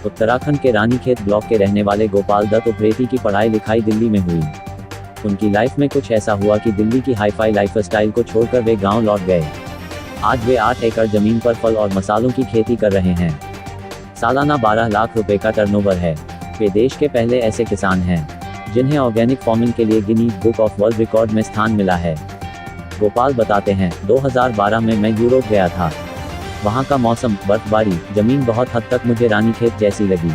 उत्तराखंड के रानीखेत ब्लॉक के रहने वाले गोपाल दत्त उप्रेती की पढ़ाई लिखाई दिल्ली में हुई। उनकी लाइफ में कुछ ऐसा हुआ कि दिल्ली की हाईफाई लाइफस्टाइल को छोड़कर वे गांव लौट गए। आज वे 8 एकड़ जमीन पर फल और मसालों की खेती कर रहे हैं। सालाना 12 लाख रुपए का टर्नओवर है। वे देश के पहले ऐसे किसान हैं जिन्हें ऑर्गेनिक फार्मिंग के लिए Guinness book of world record में स्थान मिला है। गोपाल बताते हैं, 2012 में मैं यूरोप गया था। वहाँ का मौसम, बर्फबारी, जमीन बहुत हद तक मुझे रानीखेत जैसी लगी।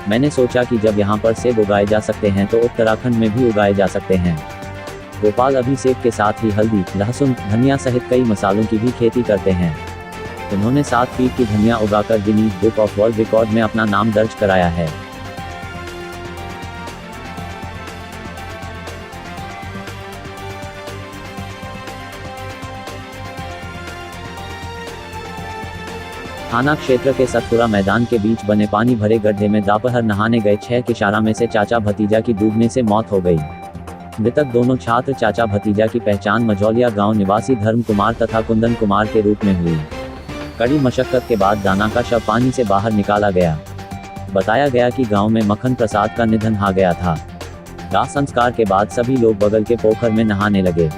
मैंने सोचा कि जब यहाँ पर सेब उगाए जा सकते हैं तो उत्तराखंड में भी उगाए जा सकते हैं। गोपाल अभी सेब के साथ ही हल्दी, लहसुन, धनिया सहित कई मसालों की भी खेती करते हैं। उन्होंने 7 फीट की धनिया उगाकर Guinness book of world record में अपना नाम दर्ज कराया है। थाना क्षेत्र के सतपुरा मैदान के बीच बने पानी भरे गड्ढे में दोपहर नहाने गए 6 किशारा में से चाचा भतीजा की डूबने से मौत हो गई। मृतक दोनों छात्र चाचा भतीजा की पहचान मझौलिया गांव निवासी धर्म कुमार तथा कुंदन कुमार के रूप में हुई। कड़ी मशक्कत के बाद दाना का शव पानी से बाहर निकाला गया। बताया गया कि गांव में मक्खन प्रसाद का निधन हो गया था। दाह संस्कार के बाद सभी लोग बगल के पोखर में नहाने लगे,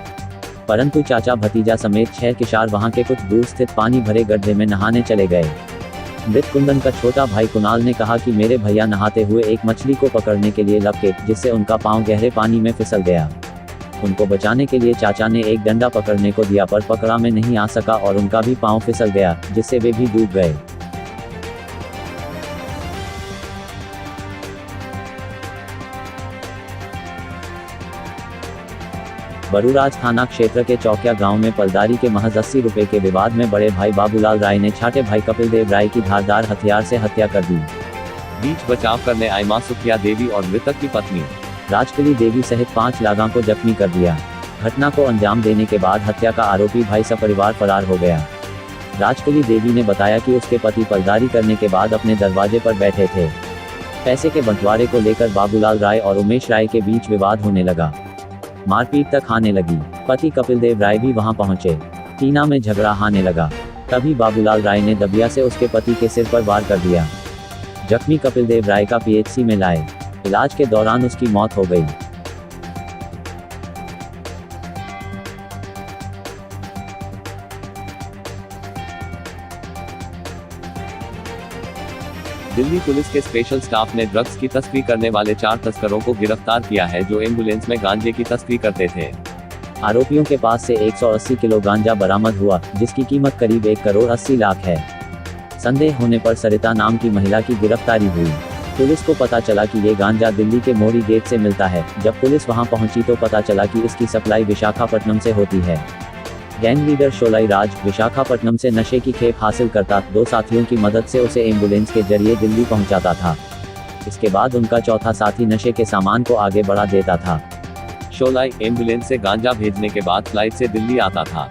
परंतु चाचा भतीजा समेत 6 किशार वहां के कुछ दूर स्थित पानी भरे गड्ढे में नहाने चले गए। मृत कुंदन का छोटा भाई कुणाल ने कहा कि मेरे भैया नहाते हुए एक मछली को पकड़ने के लिए लपके, जिससे उनका पांव गहरे पानी में फिसल गया। उनको बचाने के लिए चाचा ने एक डंडा पकड़ने को दिया पर पकड़ा में नहीं आ सका और उनका भी पांव फिसल गया, जिससे वे भी डूब गए। बरूराज थाना क्षेत्र के चौकिया गांव में पलदारी के महज 80 रुपए के विवाद में बड़े भाई बाबूलाल राय ने छाटे भाई कपिल देव राय की धारदार हथियार से हत्या कर दी। बीच बचाव करने आई मां सुखिया देवी और मृतक की पत्नी राजकली देवी सहित 5 लागा को जख्मी कर दिया। घटना को अंजाम देने के बाद हत्या का आरोपी भाई सपरिवार फरार हो गया। राजकली देवी ने बताया कि उसके पति पलदारी करने के बाद अपने दरवाजे पर बैठे थे। पैसे के बंटवारे को लेकर बाबूलाल राय और उमेश राय के बीच विवाद होने लगा। मारपीट तक आने लगी। पति कपिल देव राय भी वहां पहुंचे। टीना में झगड़ा आने लगा। तभी बाबूलाल राय ने दबिया से उसके पति के सिर पर वार कर दिया। जख्मी कपिल देव राय का पीएचसी में लाए। इलाज के दौरान उसकी मौत हो गई। दिल्ली पुलिस के स्पेशल स्टाफ ने ड्रग्स की तस्करी करने वाले 4 तस्करों को गिरफ्तार किया है, जो एम्बुलेंस में गांजे की तस्करी करते थे। आरोपियों के पास से 180 किलो गांजा बरामद हुआ, जिसकी कीमत करीब 1 करोड़ 80 लाख है। संदेह होने पर सरिता नाम की महिला की गिरफ्तारी हुई। पुलिस को पता चला कि ये गांजा दिल्ली के मोरी गेट से मिलता है। जब पुलिस वहां पहुंची तो पता चला कि इसकी सप्लाई विशाखापट्टनम से होती है। गैंग लीडर शोलाई राज विशाखापट्टनम से नशे की खेप हासिल करता, 2 साथियों की मदद से उसे एम्बुलेंस के जरिए दिल्ली पहुंचाता था। इसके बाद उनका चौथा साथी नशे के सामान को आगे बढ़ा देता था। शोलाई एम्बुलेंस से गांजा भेजने के बाद फ्लाइट से दिल्ली आता था।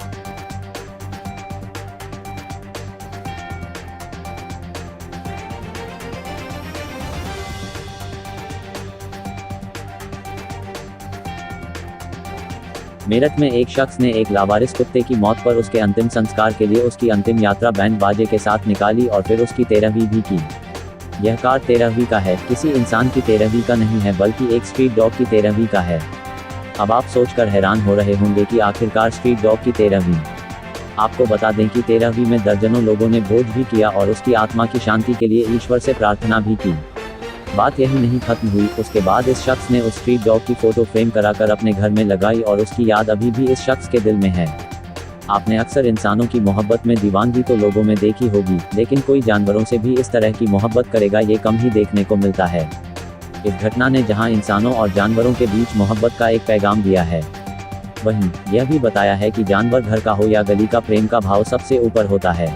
मेरठ में एक शख्स ने एक लावारिस कुत्ते की मौत पर उसके अंतिम संस्कार के लिए उसकी अंतिम यात्रा बैंड बाजे के साथ निकाली और फिर उसकी 13वीं भी की। यह कार 13वीं का है, किसी इंसान की 13वीं का नहीं है, बल्कि एक स्ट्रीट डॉग की 13वीं का है। अब आप सोचकर हैरान हो रहे होंगे कि आखिरकार स्ट्रीट डॉग की 13वीं। आपको बता दें कि 13वीं में दर्जनों लोगों ने भोज भी किया और उसकी आत्मा की शांति के लिए ईश्वर से प्रार्थना भी की। बात यही नहीं खत्म हुई। उसके बाद इस शख्स ने उस स्ट्रीट डॉग की फोटो फ्रेम कराकर अपने घर में लगाई और उसकी याद अभी भी इस शख्स के दिल में है। आपने अक्सर इंसानों की मोहब्बत में दीवानगी तो लोगों में देखी होगी, लेकिन कोई जानवरों से भी इस तरह की मोहब्बत करेगा ये कम ही देखने को मिलता है। इस घटना ने जहां इंसानों और जानवरों के बीच मोहब्बत का एक पैगाम दिया है, वहीं यह भी बताया है कि जानवर घर का हो या गली का, प्रेम का भाव सबसे ऊपर होता है।